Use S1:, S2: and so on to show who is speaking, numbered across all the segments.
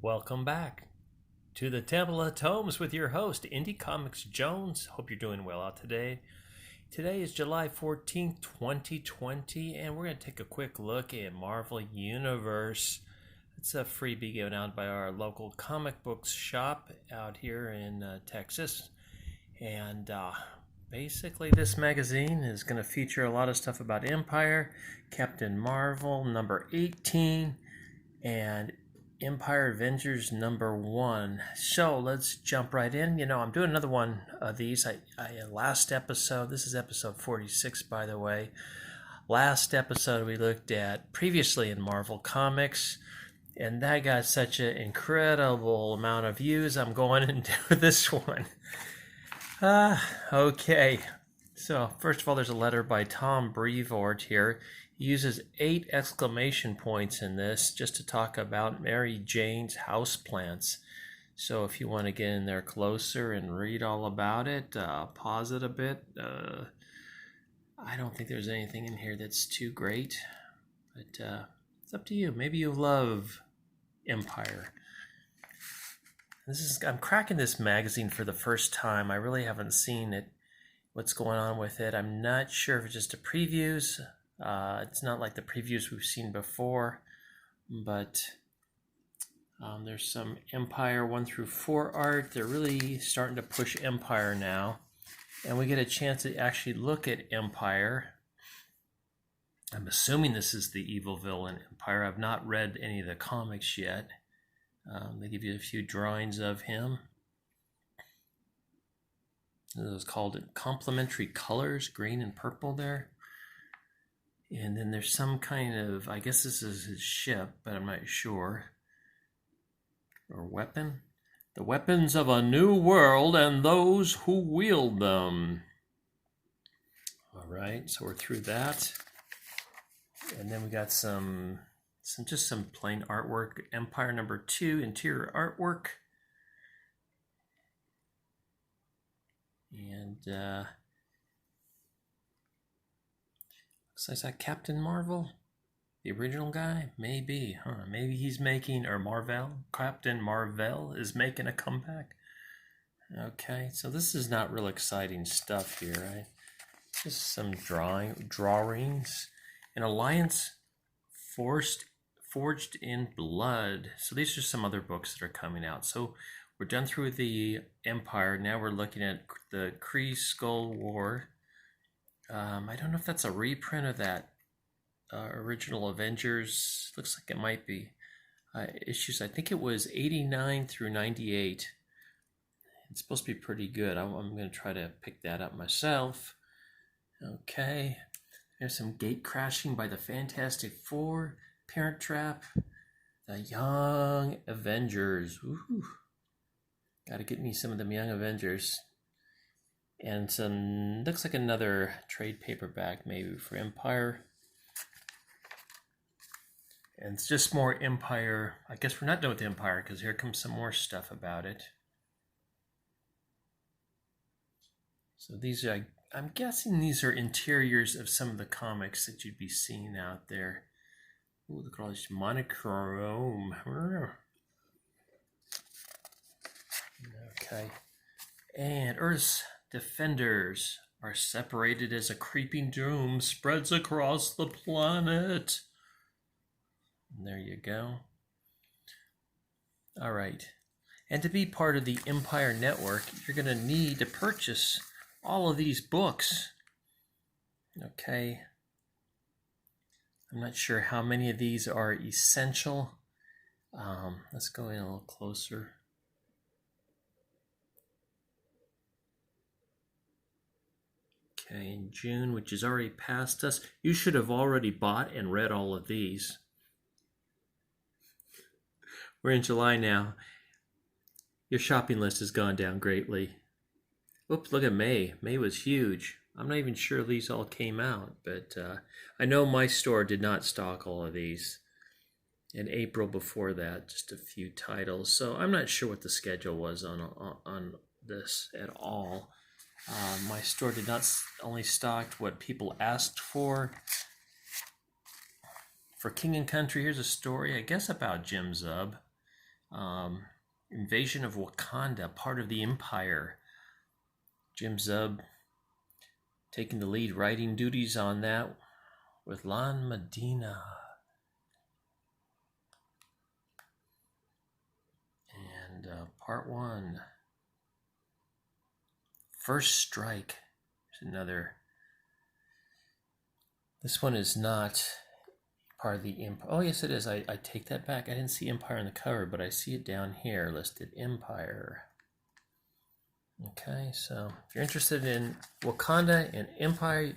S1: Welcome back to the Temple of Tomes with your host, Indie Comics Jones. Hope you're doing well out today. Today is July 14th, 2020, and we're going to take a quick look at Marvel Universe. It's a freebie given out by our local comic books shop out here in Texas. And basically, this magazine is going to feature a lot of stuff about Empyre, Captain Marvel, number 18, and Empyre Avengers number 1. So let's jump right in. I'm doing another one of these. Last episode, this is episode 46, by the way. Last episode we looked at previously in Marvel Comics, and that got such an incredible amount of views. I'm going into this one. Okay. So first of all, there's a letter by Tom Brevoort here. He uses 8 exclamation points in this just to talk about Mary Jane's houseplants. So if you want to get in there closer and read all about it, pause it a bit. I don't think there's anything in here that's too great, but it's up to you. Maybe you love Empyre. I'm cracking this magazine for the first time. I really haven't seen it. What's going on with it? I'm not sure if it's just a previews. It's not like the previews we've seen before, but there's some Empyre 1 through 4 art. They're really starting to push Empyre now, and we get a chance to actually look at Empyre. I'm assuming this is the evil villain Empyre. I've not read any of the comics yet. They give you a few drawings of him. Those called complementary colors, green and purple there. And then there's some kind of, I guess this is his ship, but I'm not sure. Or weapon. The weapons of a new world and those who wield them. All right, so we're through that. And then we got some plain artwork. Empyre number 2, interior artwork. And looks like that Captain Marvel, the original guy, maybe, huh? Maybe he's making, or Captain Marvel is making a comeback. Okay, so this is not real exciting stuff here, right? Just some drawings. An alliance forged in blood. So these are some other books that are coming out. So we're done through the Empyre. Now we're looking at the Kree Skull War. I don't know if that's a reprint of that original Avengers. Looks like it might be. Issues, I think it was 89 through 98. It's supposed to be pretty good. I'm going to try to pick that up myself. Okay. There's some gate crashing by the Fantastic Four. Parent Trap. The Young Avengers. Woo. Got to get me some of them Young Avengers. And some, looks like another trade paperback maybe for Empyre. And it's just more Empyre. I guess we're not done with Empyre because here comes some more stuff about it. So these are, I'm guessing these are interiors of some of the comics that you'd be seeing out there. Ooh, look at all this monochrome. Okay. And Earth's defenders are separated as a creeping doom spreads across the planet. And there you go. All right. And to be part of the Empyre Network, you're going to need to purchase all of these books. Okay. I'm not sure how many of these are essential. Let's go in a little closer. Okay, in June, which is already past us, you should have already bought and read all of these. We're in July now. Your shopping list has gone down greatly. Oops, look at May. May was huge. I'm not even sure these all came out, but I know my store did not stock all of these. In April before that, just a few titles. So I'm not sure what the schedule was on this at all. My store did not only stock what people asked for. For King and Country, here's a story, I guess, about Jim Zub. Invasion of Wakanda, part of the Empyre. Jim Zub taking the lead writing duties on that with Lon Medina. And part 1. First Strike. There's another. This one is not part of the Empyre. Oh, yes, it is. I take that back. I didn't see Empyre on the cover, but I see it down here listed, Empyre. Okay, so if you're interested in Wakanda and Empyre,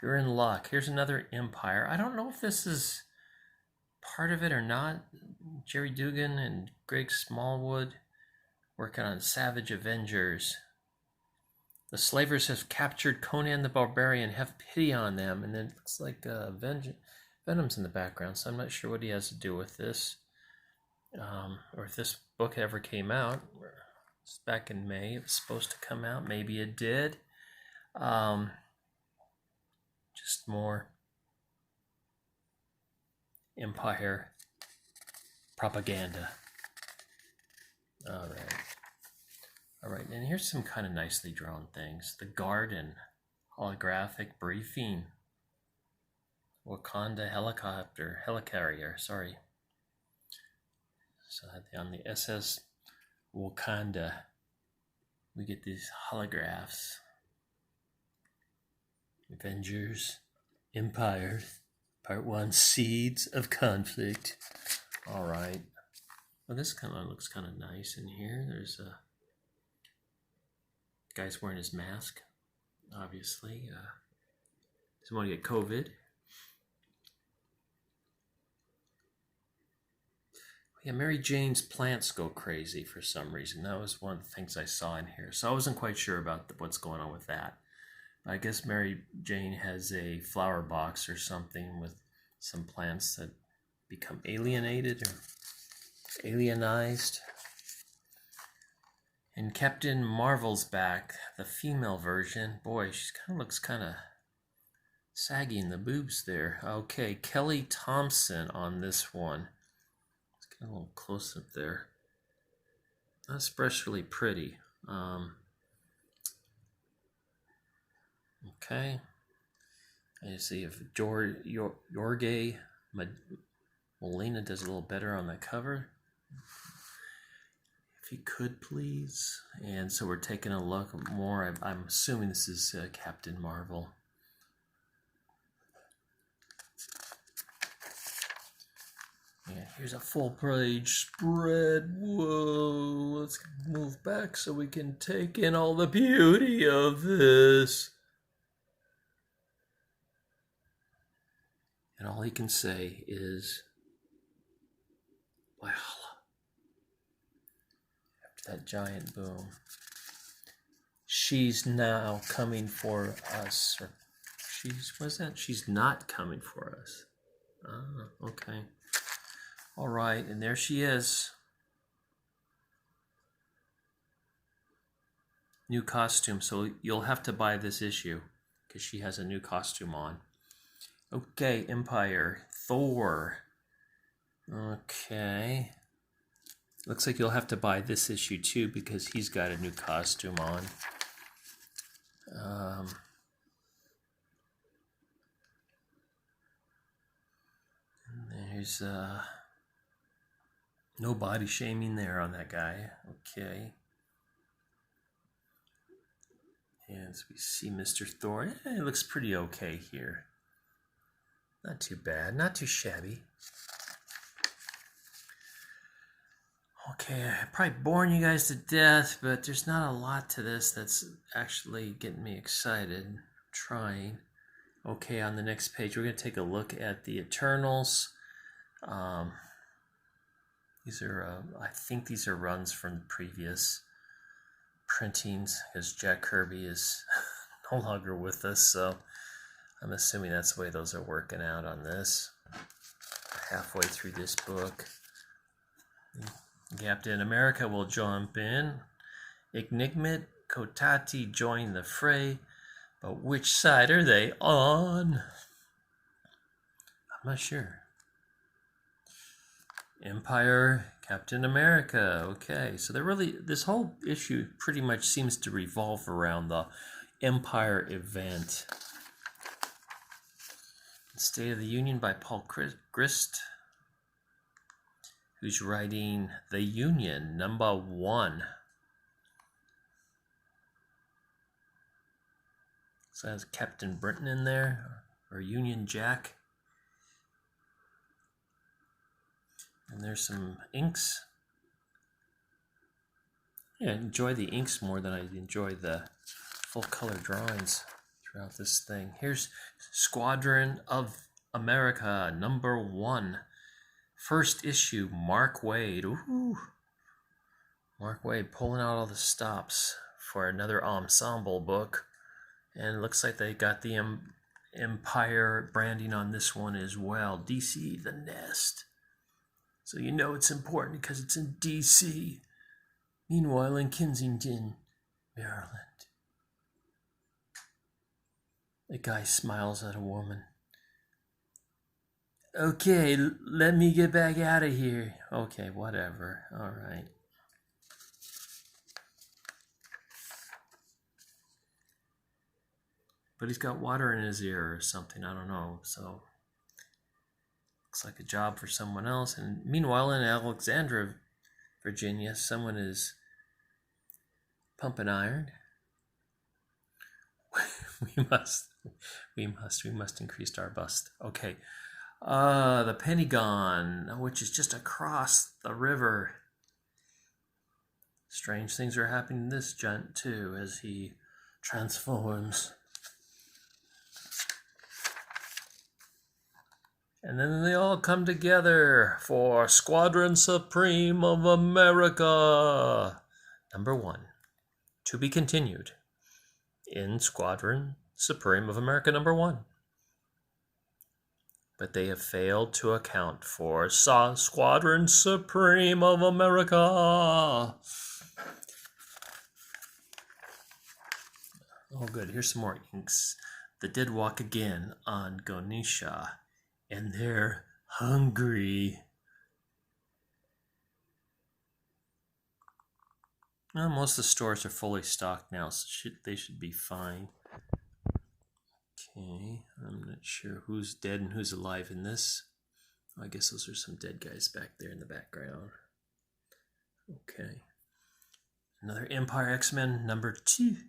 S1: you're in luck. Here's another Empyre. I don't know if this is part of it or not. Jerry Dugan and Greg Smallwood working on Savage Avengers. The slavers have captured Conan the Barbarian. Have pity on them. And then it looks like Venom's in the background, so I'm not sure what he has to do with this. Or if this book ever came out. It's back in May. It was supposed to come out. Maybe it did. Just more Empyre propaganda. All right, and here's some kind of nicely drawn things. The Garden, holographic briefing. Wakanda helicarrier, sorry. So on the SS Wakanda, we get these holographs. Avengers, Empyre, Part 1, Seeds of Conflict. All right. Well, this kind of looks kind of nice in here. There's a guy's wearing his mask, obviously. Doesn't want to get COVID. Yeah, Mary Jane's plants go crazy for some reason. That was one of the things I saw in here. So I wasn't quite sure about what's going on with that. I guess Mary Jane has a flower box or something with some plants that become alienated or alienized. And Captain Marvel's back, the female version. Boy, she looks kind of saggy in the boobs there. Okay, Kelly Thompson on this one. Let's get a little close up there. Not especially pretty. Okay. I see if Jorge Molina does a little better on the cover. If he could, please. And so we're taking a look more. I'm assuming this is Captain Marvel. And here's a full page spread. Whoa, let's move back so we can take in all the beauty of this. And all he can say is, Valhalla. After that giant boom. She's now coming for us. Or she's not coming for us. Ah, okay. All right, and there she is. New costume, so you'll have to buy this issue because she has a new costume on. Okay, Empyre, Thor. Okay. Looks like you'll have to buy this issue too because he's got a new costume on. There's no body shaming there on that guy. Okay. And so we see Mr. Thor. It looks pretty okay here. Not too bad, not too shabby. Okay, I'm probably boring you guys to death, but there's not a lot to this that's actually getting me excited. I'm trying. Okay, on the next page, we're going to take a look at the Eternals. These are, I think these are runs from the previous printings, because Jack Kirby is no longer with us, so I'm assuming that's the way those are working out on this. Halfway through this book. Captain America will jump in. Enigmit, Kotati join the fray, but which side are they on? I'm not sure. Empyre, Captain America. Okay, so this whole issue pretty much seems to revolve around the Empyre event. State of the Union by Paul Grist, who's writing The Union, #1. So has Captain Britain in there, or Union Jack. And there's some inks. Yeah, I enjoy the inks more than I enjoy the full color drawings throughout this thing. Here's Squadron of America, #1. First issue, Mark Waid. Ooh. Mark Waid pulling out all the stops for another ensemble book. And it looks like they got the Empyre branding on this one as well. DC, The Nest. So you know it's important because it's in DC. Meanwhile, in Kensington, Maryland, a guy smiles at a woman. Okay, let me get back out of here. Okay, whatever. All right. But he's got water in his ear or something. I don't know. So looks like a job for someone else. And meanwhile, in Alexandria, Virginia, someone is pumping iron. we must increase our bust. Okay. The Pentagon, which is just across the river. Strange things are happening to this gent too as he transforms. And then they all come together for Squadron Supreme of America, #1. To be continued in Squadron Supreme of America, #1. But they have failed to account for Squadron Supreme of America. Oh, good. Here's some more inks. The dead walk again on Ganesha, and they're hungry. Well, most of the stores are fully stocked now, so they should be fine. Okay, I'm not sure who's dead and who's alive in this. I guess those are some dead guys back there in the background. Okay. Another Empyre X-Men #2.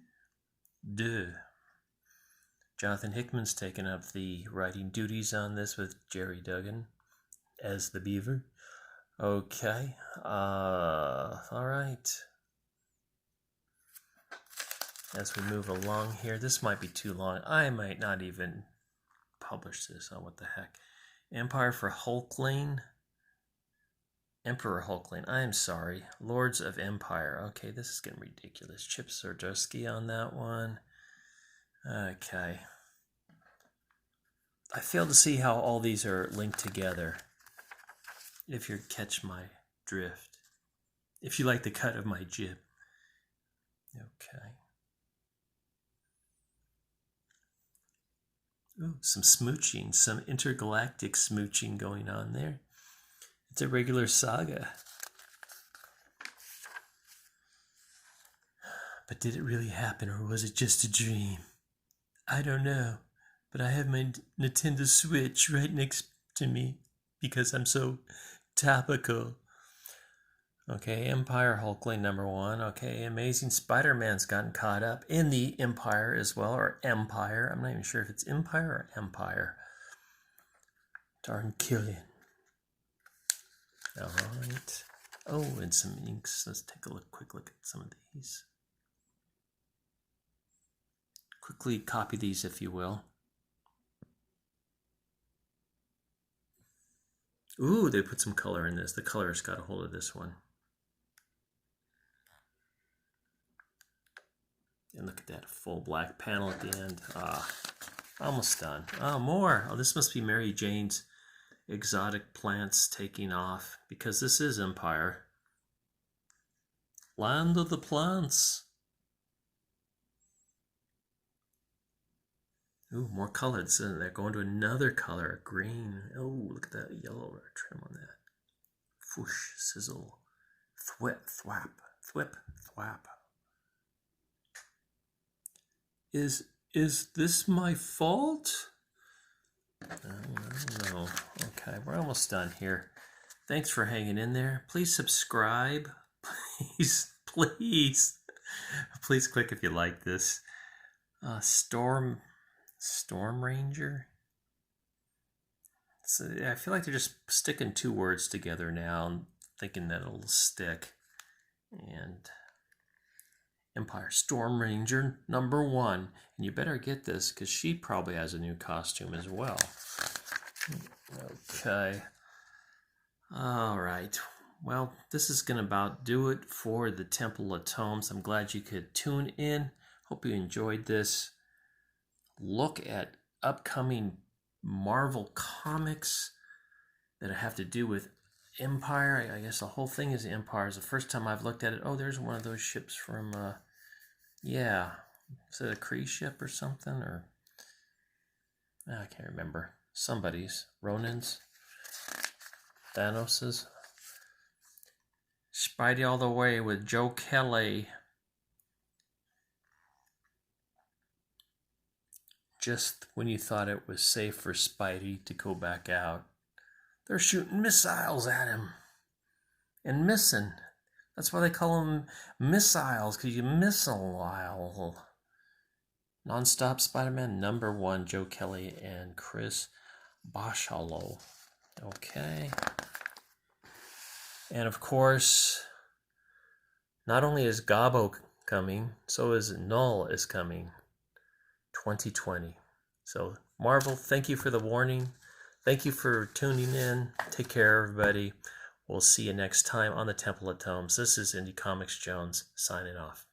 S1: Jonathan Hickman's taken up the writing duties on this with Jerry Duggan as the Beaver. Okay. All right. As we move along here, this might be too long. I might not even publish this. Oh, what the heck. Empyre for Hulkling. Emperor Hulkling. I'm sorry. Lords of Empyre. Okay, this is getting ridiculous. Chip Zdarsky on that one. Okay. I fail to see how all these are linked together. If you catch my drift. If you like the cut of my jib. Okay. Ooh, some smooching, some intergalactic smooching going on there. It's a regular saga. But did it really happen, or was it just a dream? I don't know, but I have my Nintendo Switch right next to me because I'm so topical. Okay, Empyre Hulkling #1. Okay, Amazing Spider-Man's gotten caught up in the Empyre as well, or Empire. I'm not even sure if it's Empire or Empire. Darn Killian. All right. Oh, and some inks. Let's take a quick look at some of these. Quickly copy these, if you will. Ooh, they put some color in this. The colorist got a hold of this one. And look at that full black panel at the end. Almost done. Oh, more. Oh, this must be Mary Jane's exotic plants taking off, because this is Empyre. Land of the plants. Ooh, more colors. They're going to another color, green. Oh, look at that yellow trim on that. Whoosh, sizzle, thwip, thwap, thwip, thwap. Is this my fault? I don't know. Okay, we're almost done here. Thanks for hanging in there. Please subscribe. Please click if you like this. Storm Ranger. So I feel like they're just sticking 2 words together now and thinking that it'll stick. And Empyre Storm Ranger #1. And you better get this because she probably has a new costume as well. Okay. All right. Well, this is going to about do it for the Temple of Tomes. I'm glad you could tune in. Hope you enjoyed this look at upcoming Marvel comics that have to do with Empyre. I guess the whole thing is Empyre. It's the first time I've looked at it. Oh, there's one of those ships from, yeah. Is it a Kree ship or something? Or I can't remember. Somebody's. Ronin's. Thanos's. Spidey all the way with Joe Kelly. Just when you thought it was safe for Spidey to go back out, they're shooting missiles at him. And missing. That's why they call them missiles, because you missile. Non-stop Spider-Man #1, Joe Kelly and Chris Bachalo. Okay. And of course, not only is Gobbo coming, so is Null is coming. 2020. So Marvel, thank you for the warning. Thank you for tuning in. Take care, everybody. We'll see you next time on the Temple of Tomes. This is Indie Comics Jones signing off.